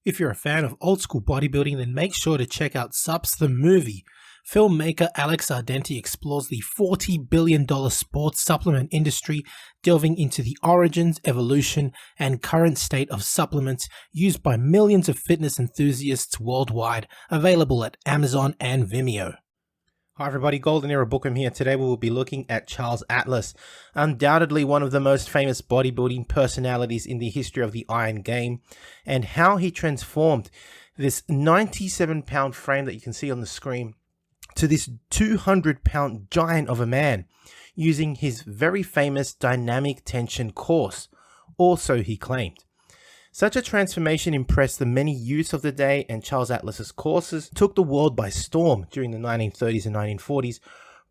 If you're a fan of old school bodybuilding, then make sure to check out Sups the Movie. Filmmaker Alex Ardenti explores the $40 billion sports supplement industry, delving into the origins, evolution, and current state of supplements used by millions of fitness enthusiasts worldwide, available at Amazon and Vimeo. Hi everybody, Golden Era Bookworm here. Today we will be looking at Charles Atlas, undoubtedly one of the most famous bodybuilding personalities in the history of the Iron Game, and how he transformed this 97-pound frame that you can see on the screen to this 200-pound giant of a man using his very famous dynamic tension course, or so he claimed. Such a transformation impressed the many youths of the day, and Charles Atlas's courses took the world by storm during the 1930s and 1940s,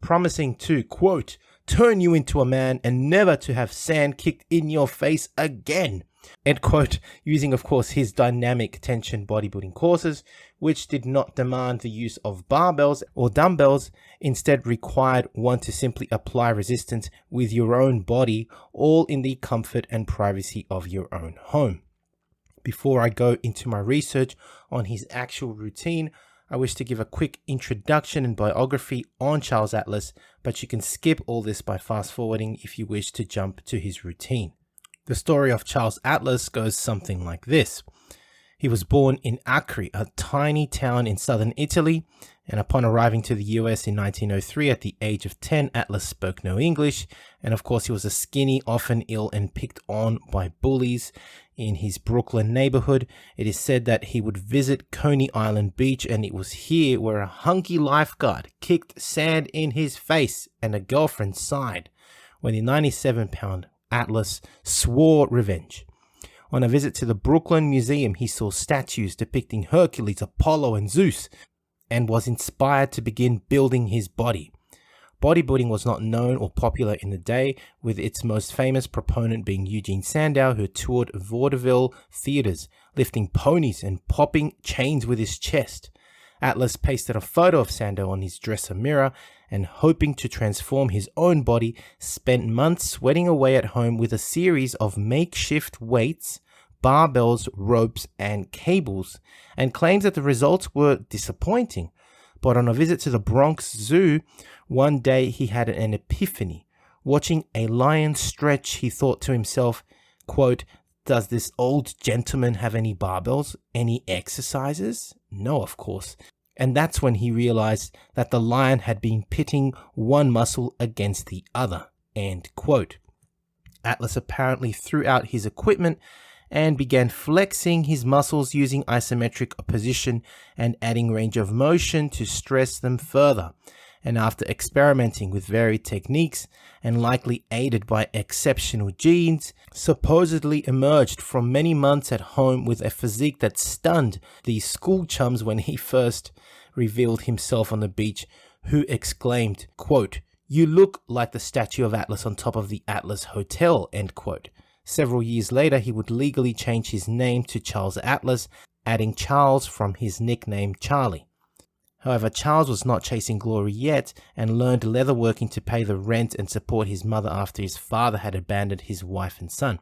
promising to, quote, turn you into a man and never to have sand kicked in your face again, end quote, using of course his dynamic tension bodybuilding courses, which did not demand the use of barbells or dumbbells, instead required one to simply apply resistance with your own body, all in the comfort and privacy of your own home. Before I go into my research on his actual routine, I wish to give a quick introduction and biography on Charles Atlas, but you can skip all this by fast forwarding if you wish to jump to his routine. The story of Charles Atlas goes something like this. He was born in Acre, a tiny town in southern Italy, and upon arriving to the US in 1903 at the age of 10, Atlas spoke no English, and of course he was a skinny, often ill and picked on by bullies in his Brooklyn neighborhood. It is said that he would visit Coney Island Beach, and it was here where a hunky lifeguard kicked sand in his face and a girlfriend sighed when the 97-pound Atlas swore revenge. On a visit to the Brooklyn Museum, he saw statues depicting Hercules, Apollo, and Zeus, and was inspired to begin building his body. Bodybuilding was not known or popular in the day, with its most famous proponent being Eugene Sandow, who toured vaudeville theaters, lifting ponies and popping chains with his chest. Atlas pasted a photo of Sandow on his dresser mirror, and hoping to transform his own body, spent months sweating away at home with a series of makeshift weights, barbells, ropes, and cables, and claims that the results were disappointing. But on a visit to the Bronx Zoo, one day he had an epiphany. Watching a lion stretch, he thought to himself, quote, does this old gentleman have any barbells, any exercises? No, of course. And that's when he realized that the lion had been pitting one muscle against the other, end quote. Atlas apparently threw out his equipment and began flexing his muscles using isometric position and adding range of motion to stress them further. And after experimenting with varied techniques and likely aided by exceptional genes, supposedly emerged from many months at home with a physique that stunned the school chums when he first revealed himself on the beach, who exclaimed, quote, you look like the statue of Atlas on top of the Atlas Hotel, end quote. Several years later, he would legally change his name to Charles Atlas, adding Charles from his nickname Charlie. However, Charles was not chasing glory yet and learned leatherworking to pay the rent and support his mother after his father had abandoned his wife and son.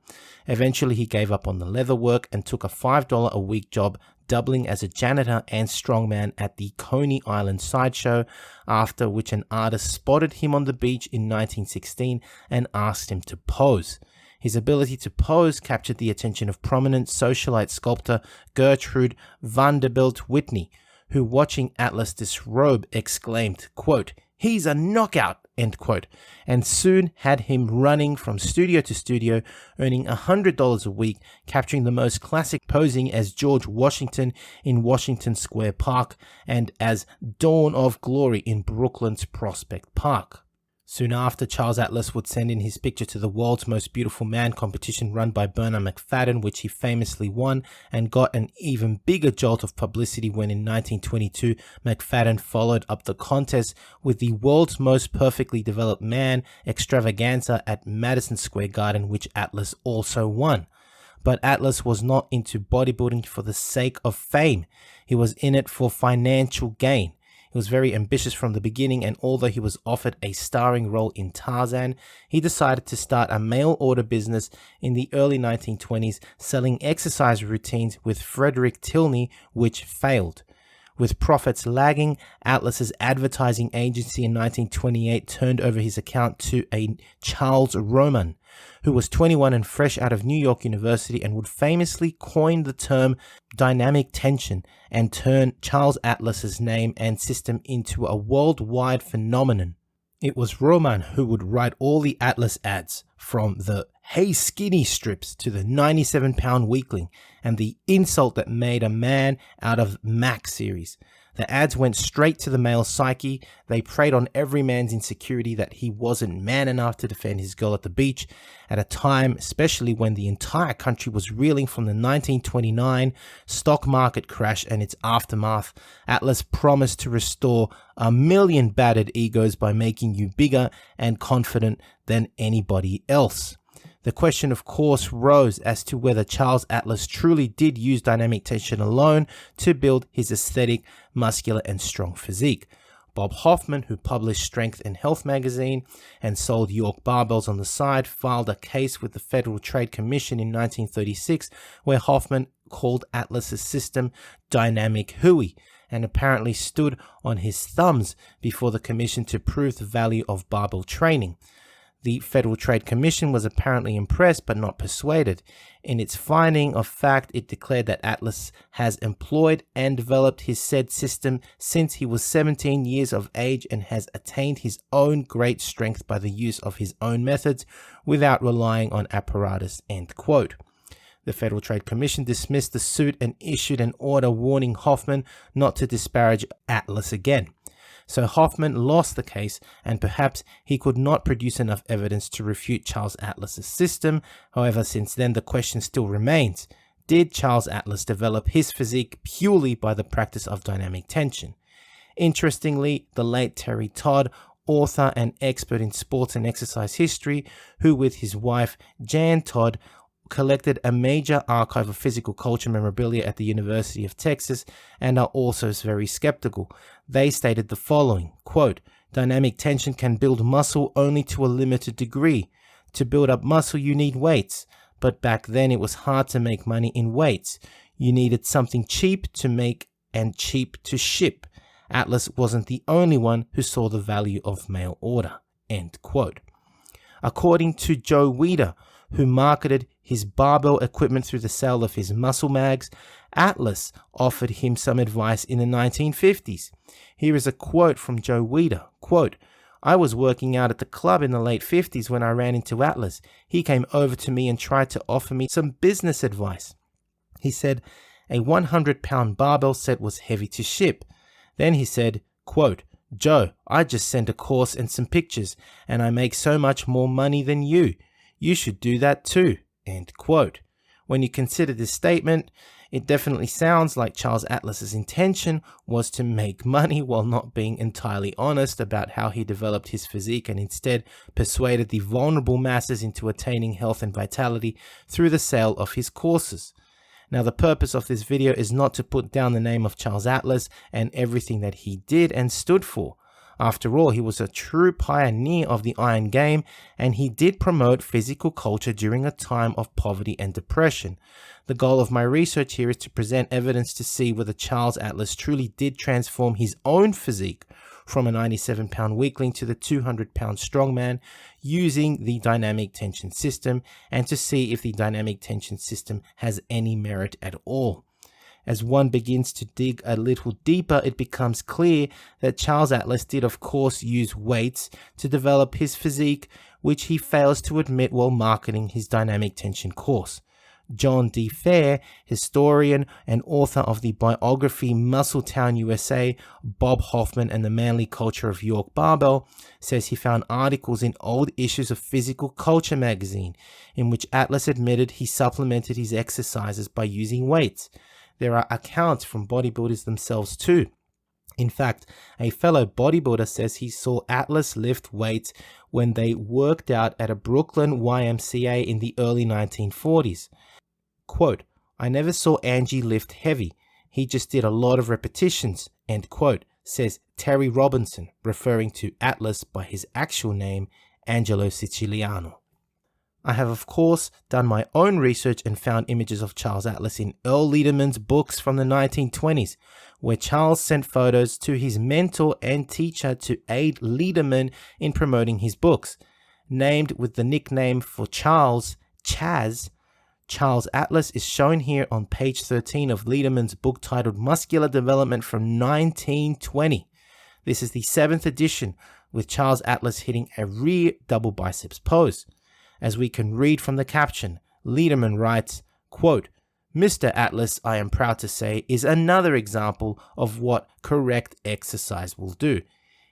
Eventually, he gave up on the leatherwork and took a $5 a week job doubling as a janitor and strongman at the Coney Island sideshow, after which an artist spotted him on the beach in 1916 and asked him to pose. His ability to pose captured the attention of prominent socialite sculptor Gertrude Vanderbilt Whitney, who, watching Atlas disrobe, exclaimed, quote, he's a knockout, end quote, and soon had him running from studio to studio, earning $100 a week, capturing the most classic posing as George Washington in Washington Square Park and as Dawn of Glory in Brooklyn's Prospect Park. Soon after, Charles Atlas would send in his picture to the World's Most Beautiful Man competition run by Bernard McFadden, which he famously won, and got an even bigger jolt of publicity when in 1922, McFadden followed up the contest with the World's Most Perfectly Developed Man extravaganza at Madison Square Garden, which Atlas also won. But Atlas was not into bodybuilding for the sake of fame. He was in it for financial gain. He was very ambitious from the beginning, and although he was offered a starring role in Tarzan, he decided to start a mail order business in the early 1920s, selling exercise routines with Frederick Tilney, which failed. With profits lagging, Atlas's advertising agency in 1928 turned over his account to a Charles Roman, who was 21 and fresh out of New York University and would famously coin the term dynamic tension and turn Charles Atlas's name and system into a worldwide phenomenon. It was Roman who would write all the Atlas ads, from the "Hey Skinny" strips to the 97-pound weakling and the "Insult that made a man out of Mac" series. The ads went straight to the male psyche. They preyed on every man's insecurity that he wasn't man enough to defend his girl at the beach, at a time especially when the entire country was reeling from the 1929 stock market crash and its aftermath. Atlas promised to restore 1 million battered egos by making you bigger and confident than anybody else. The question, of course, rose as to whether Charles Atlas truly did use dynamic tension alone to build his aesthetic, muscular, and strong physique. Bob Hoffman, who published Strength and Health magazine and sold York barbells on the side, filed a case with the Federal Trade Commission in 1936, where Hoffman called Atlas's system dynamic hooey, and apparently stood on his thumbs before the commission to prove the value of barbell training. The Federal Trade Commission was apparently impressed but not persuaded. In its finding of fact, it declared that Atlas has employed and developed his said system since he was 17 years of age and has attained his own great strength by the use of his own methods without relying on apparatus. End quote. The Federal Trade Commission dismissed the suit and issued an order warning Hoffman not to disparage Atlas again. So Hoffman lost the case, and perhaps he could not produce enough evidence to refute Charles Atlas's system. However, since then the question still remains: did Charles Atlas develop his physique purely by the practice of dynamic tension? Interestingly, the late Terry Todd, author and expert in sports and exercise history, who with his wife Jan Todd collected a major archive of physical culture memorabilia at the University of Texas, and are also very skeptical. They stated the following, quote, "Dynamic tension can build muscle only to a limited degree. To build up muscle, you need weights. But back then it was hard to make money in weights. You needed something cheap to make and cheap to ship. Atlas wasn't the only one who saw the value of mail order." End quote. According to Joe Weider, who marketed his barbell equipment through the sale of his muscle mags, Atlas offered him some advice in the 1950s. Here is a quote from Joe Weider, quote, "I was working out at the club in the late 50s when I ran into Atlas. He came over to me and tried to offer me some business advice. He said a 100-pound barbell set was heavy to ship. Then he said, quote, 'Joe, I just sent a course and some pictures, and I make so much more money than you. You should do that too.' End quote. When you consider this statement, it definitely sounds like Charles Atlas's intention was to make money while not being entirely honest about how he developed his physique, and instead persuaded the vulnerable masses into attaining health and vitality through the sale of his courses. Now, the purpose of this video is not to put down the name of Charles Atlas and everything that he did and stood for. After all, he was a true pioneer of the iron game, and he did promote physical culture during a time of poverty and depression. The goal of my research here is to present evidence to see whether Charles Atlas truly did transform his own physique from a 97-pound weakling to the 200-pound strongman using the dynamic tension system, and to see if the dynamic tension system has any merit at all. As one begins to dig a little deeper, it becomes clear that Charles Atlas did of course use weights to develop his physique, which he fails to admit while marketing his dynamic tension course. John D. Fair, historian and author of the biography Muscletown, USA, Bob Hoffman and the Manly Culture of York Barbell, says he found articles in old issues of Physical Culture magazine in which Atlas admitted he supplemented his exercises by using weights. There are accounts from bodybuilders themselves too. In fact, a fellow bodybuilder says he saw Atlas lift weights when they worked out at a Brooklyn YMCA in the early 1940s. Quote, "I never saw Angie lift heavy. He just did a lot of repetitions." End quote, says Terry Robinson, referring to Atlas by his actual name, Angelo Siciliano. I have of course done my own research and found images of Charles Atlas in Earl Lederman's books from the 1920s, where Charles sent photos to his mentor and teacher to aid Lederman in promoting his books. Named with the nickname for Charles, Chaz, Charles Atlas is shown here on page 13 of Lederman's book titled Muscular Development from 1920. This is the 7th edition, with Charles Atlas hitting a rear double biceps pose. As we can read from the caption, Lederman writes, quote, Mr. Atlas, I am proud to say, is another example of what correct exercise will do.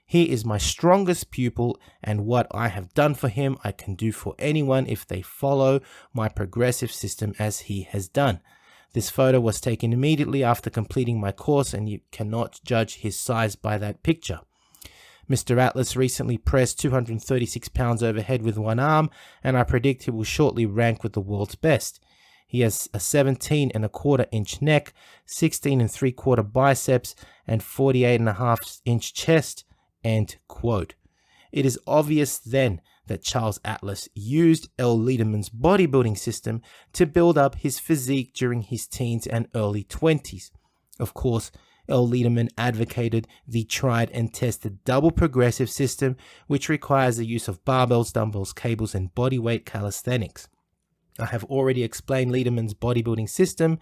He is my strongest pupil, and what I have done for him, I can do for anyone if they follow my progressive system as he has done. This photo was taken immediately after completing my course, and you cannot judge his size by that picture. Mr. Atlas recently pressed 236 pounds overhead with one arm, and I predict he will shortly rank with the world's best. He has a 17.25-inch neck, 16.75 biceps, and 48.5-inch chest, end quote. It is obvious then that Charles Atlas used Earl Lederman's bodybuilding system to build up his physique during his teens and early 20s. Of course, Earl Lederman advocated the tried and tested double progressive system, which requires the use of barbells, dumbbells, cables, and bodyweight calisthenics. I have already explained Lederman's bodybuilding system,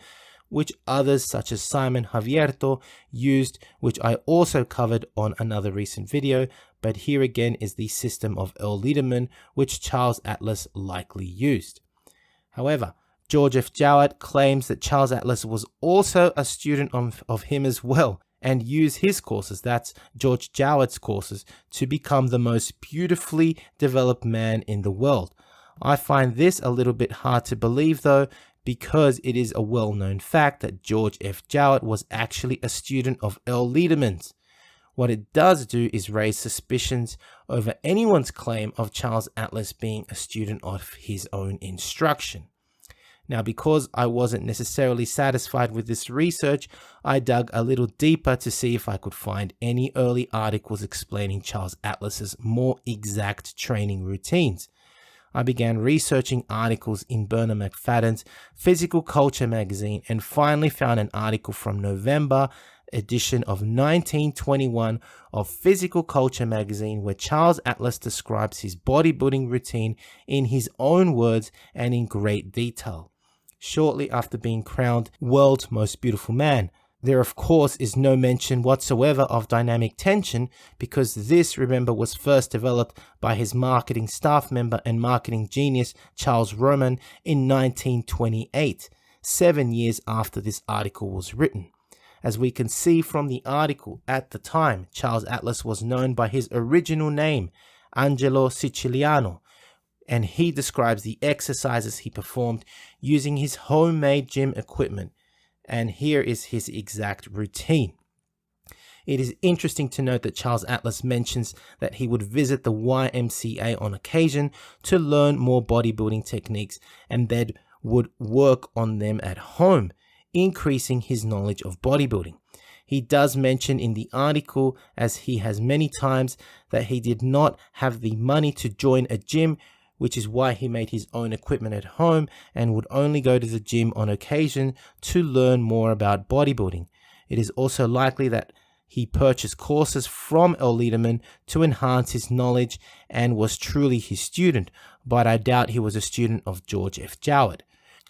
which others such as Simon Javierto used, which I also covered on another recent video, but here again is the system of Earl Lederman, which Charles Atlas likely used. However, George F. Jowett claims that Charles Atlas was also a student of him as well, and used his courses, that's George Jowett's courses, to become the most beautifully developed man in the world. I find this a little bit hard to believe though, because it is a well-known fact that George F. Jowett was actually a student of Earl Lederman's. What it does do is raise suspicions over anyone's claim of Charles Atlas being a student of his own instruction. Now, because I wasn't necessarily satisfied with this research, I dug a little deeper to see if I could find any early articles explaining Charles Atlas's more exact training routines. I began researching articles in Bernard McFadden's Physical Culture magazine and finally found an article from November edition of 1921 of Physical Culture magazine where Charles Atlas describes his bodybuilding routine in his own words and in great detail. Shortly after being crowned world's most beautiful man, there of course is no mention whatsoever of dynamic tension, because this, remember, was first developed by his marketing staff member and marketing genius Charles Roman in 1928, 7 years after this article was written. As we can see from the article, at the time, Charles Atlas was known by his original name, Angelo Siciliano, and he describes the exercises he performed using his homemade gym equipment. And here is his exact routine. It is interesting to note that Charles Atlas mentions that he would visit the YMCA on occasion to learn more bodybuilding techniques and then would work on them at home, increasing his knowledge of bodybuilding. He does mention in the article, as he has many times, that he did not have the money to join a gym, which is why he made his own equipment at home and would only go to the gym on occasion to learn more about bodybuilding. It is also likely that he purchased courses from Earl Lederman to enhance his knowledge and was truly his student, but I doubt he was a student of George F. Jowett.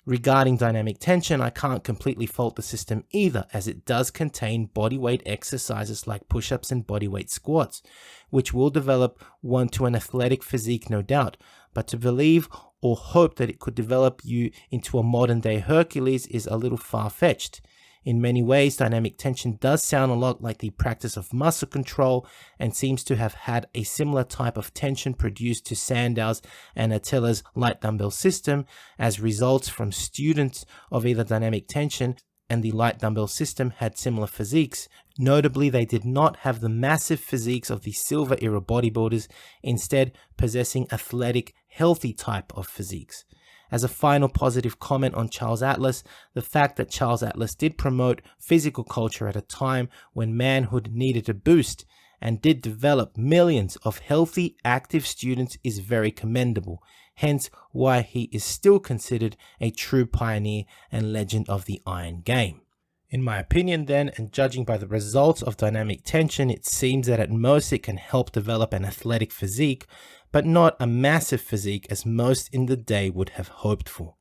Regarding dynamic tension, I can't completely fault the system either, as it does contain bodyweight exercises like push-ups and bodyweight squats, which will develop one to an athletic physique, no doubt. But to believe or hope that it could develop you into a modern-day Hercules is a little far-fetched. In many ways, dynamic tension does sound a lot like the practice of muscle control and seems to have had a similar type of tension produced to Sandow's and Attila's light dumbbell system as results from students of either dynamic tension and the light dumbbell system had similar physiques. Notably, they did not have the massive physiques of the Silver era bodybuilders, instead possessing athletic, healthy type of physiques. As a final positive comment on Charles Atlas, the fact that Charles Atlas did promote physical culture at a time when manhood needed a boost and did develop millions of healthy, active students is very commendable, hence why he is still considered a true pioneer and legend of the iron game. In my opinion then, and judging by the results of dynamic tension, it seems that at most it can help develop an athletic physique, but not a massive physique as most in the day would have hoped for.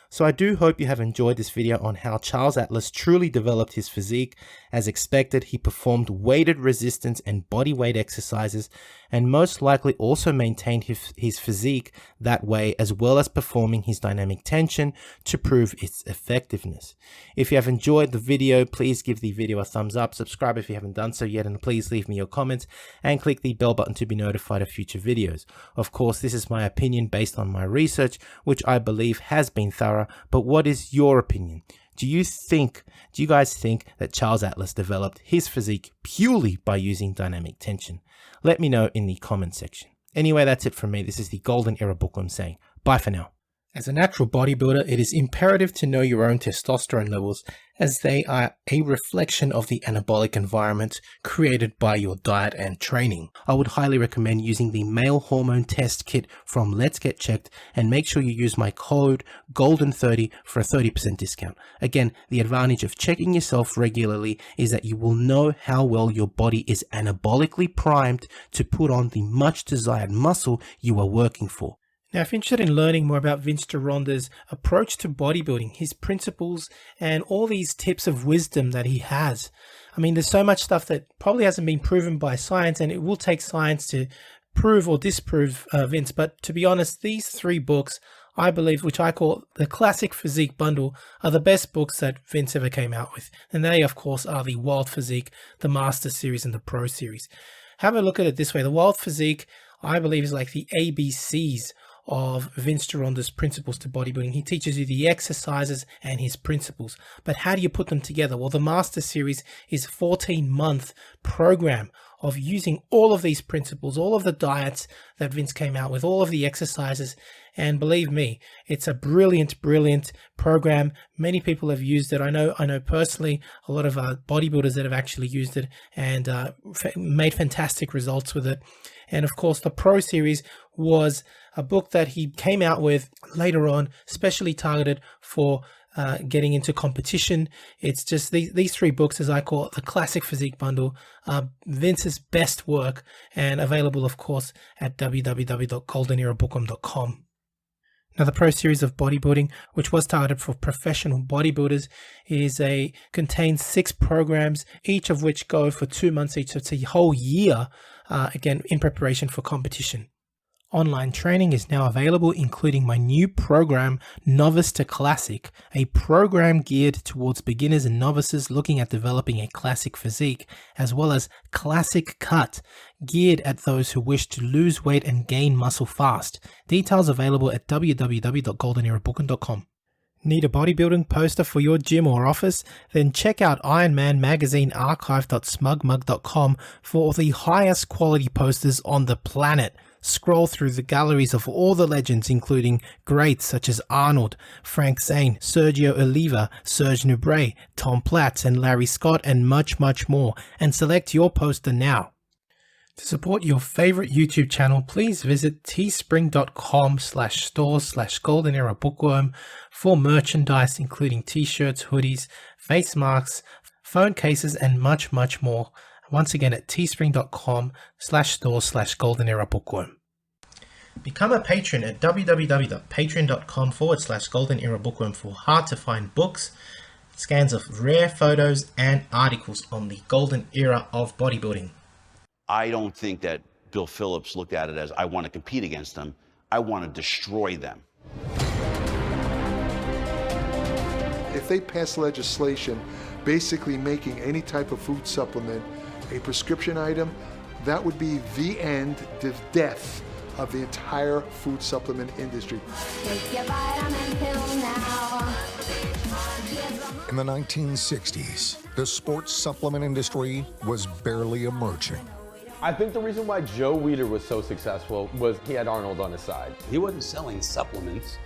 So I do hope you have enjoyed this video on how Charles Atlas truly developed his physique. As expected, he performed weighted resistance and body weight exercises, and most likely also maintained his physique that way, as well as performing his dynamic tension to prove its effectiveness. If you have enjoyed the video, please give the video a thumbs up, subscribe if you haven't done so yet, and please leave me your comments and click the bell button to be notified of future videos. Of course, this is my opinion based on my research, which I believe has been thorough. But what is your opinion? Do you guys think that Charles Atlas developed his physique purely by using dynamic tension? Let me know in the comment section. Anyway, that's it from me. This is the Golden Era Bookworm saying bye for now. As a natural bodybuilder, it is imperative to know your own testosterone levels, as they are a reflection of the anabolic environment created by your diet and training. I would highly recommend using the male hormone test kit from Let's Get Checked, and make sure you use my code GOLDEN30 for a 30% discount. Again, the advantage of checking yourself regularly is that you will know how well your body is anabolically primed to put on the much desired muscle you are working for. Now, if you're interested in learning more about Vince Gironda's approach to bodybuilding, his principles, and all these tips of wisdom that he has, I mean, there's so much stuff that probably hasn't been proven by science, and it will take science to prove or disprove Vince. But to be honest, these 3 books, I believe, which I call the Classic Physique Bundle, are the best books that Vince ever came out with. And they, of course, are the Wild Physique, the Master Series, and the Pro Series. Have a look at it this way. The Wild Physique, I believe, is like the ABCs of Vince Gironda's principles to bodybuilding. He teaches you the exercises and his principles, but how do you put them together? Well, the Master Series is a 14-month program of using all of these principles, all of the diets that Vince came out with, all of the exercises, and believe me, it's a brilliant program. Many people have used it. I know personally a lot of bodybuilders that have actually used it and made fantastic results with it. And of course, the Pro Series was a book that he came out with later on, specially targeted for getting into competition. It's just these 3 books, as I call it, the Classic Physique Bundle, Vince's best work, and available, of course, at www.goldenerabookworm.com. Now, the Pro Series of Bodybuilding, which was targeted for professional bodybuilders, contains 6 programs, each of which go for 2 months each. So it's a whole year, again, in preparation for competition. Online training is now available, including my new program, Novice to Classic, a program geared towards beginners and novices looking at developing a classic physique, as well as Classic Cut, geared at those who wish to lose weight and gain muscle fast. Details available at www.goldenerabookworm.com. Need a bodybuilding poster for your gym or office? Then check out Iron Man Magazine archive.smugmug.com for the highest quality posters on the planet. Scroll through the galleries of all the legends, including greats such as Arnold, Frank Zane, Sergio Oliva, Serge Nubret, Tom Platz, and Larry Scott, and much more, and select your poster now. To support your favorite YouTube channel, please visit teespring.com/store/goldenerabookworm for merchandise, including t-shirts, hoodies, face masks, phone cases, and much more. Once again at teespring.com/store/goldenerabookworm. Become a patron at www.patreon.com/goldenerabookworm for hard to find books, scans of rare photos, and articles on the golden era of bodybuilding. I don't think that Bill Phillips looked at it as, I want to compete against them. I want to destroy them. If they pass legislation basically making any type of food supplement a prescription item, that would be the end, the death of the entire food supplement industry. Take your vitamin pill now. In the 1960s, the sports supplement industry was barely emerging. I think the reason why Joe Weider was so successful was he had Arnold on his side. He wasn't selling supplements.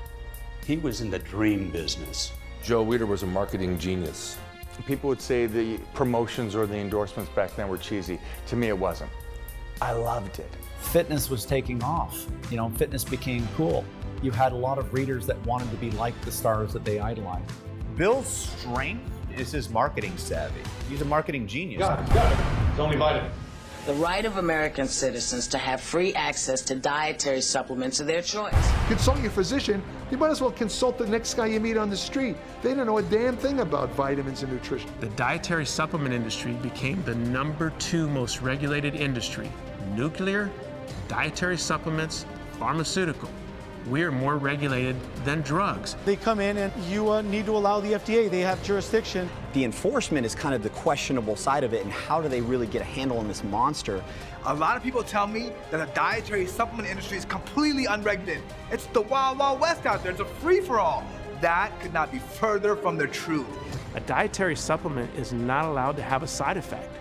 He was in the dream business. Joe Weider was a marketing genius. People would say the promotions or the endorsements back then were cheesy. To me, it wasn't. I loved it. Fitness was taking off. You know, fitness became cool. You had a lot of readers that wanted to be like the stars that they idolized. Bill's strength is his marketing savvy. He's a marketing genius. Got it. It's only vitamin. The right of American citizens to have free access to dietary supplements of their choice. Consult your physician. You might as well consult the next guy you meet on the street. They don't know a damn thing about vitamins and nutrition. The dietary supplement industry became the #2 most regulated industry. Nuclear, dietary supplements, pharmaceutical. We're more regulated than drugs. They come in and you need to allow the FDA. They have jurisdiction. The enforcement is kind of the questionable side of it, and how do they really get a handle on this monster? A lot of people tell me that the dietary supplement industry is completely unregulated. It's the wild, wild west out there. It's a free-for-all. That could not be further from the truth. A dietary supplement is not allowed to have a side effect.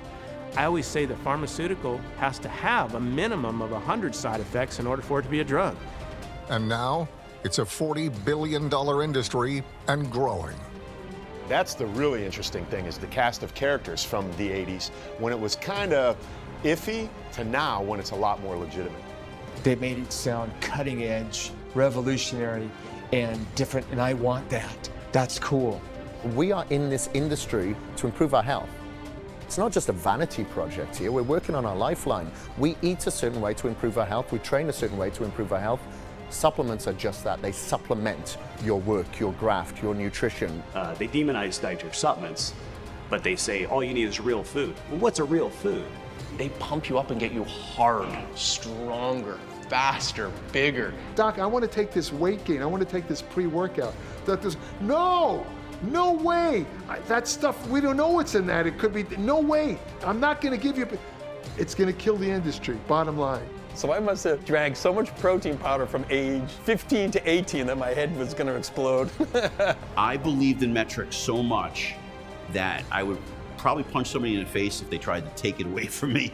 I always say the pharmaceutical has to have a minimum of 100 side effects in order for it to be a drug. And now, it's a $40 billion industry and growing. That's the really interesting thing, is the cast of characters from the 80s, when it was kind of iffy, to now when it's a lot more legitimate. They made it sound cutting edge, revolutionary, and different, and I want that. That's cool. We are in this industry to improve our health. It's not just a vanity project here. We're working on our lifeline. We eat a certain way to improve our health. We train a certain way to improve our health. Supplements are just that. They supplement your work, your graft, your nutrition. They demonize dietary supplements, but they say all you need is real food. Well, what's a real food? They pump you up and get you hard, stronger, faster, bigger. Doc, I want to take this weight gain. I want to take this pre-workout. No way. That stuff, we don't know what's in that. It could be, no way. I'm not going to give you, it's going to kill the industry, bottom line. So I must have drank so much protein powder from age 15 to 18 that my head was going to explode. I believed in metrics so much that I would probably punch somebody in the face if they tried to take it away from me.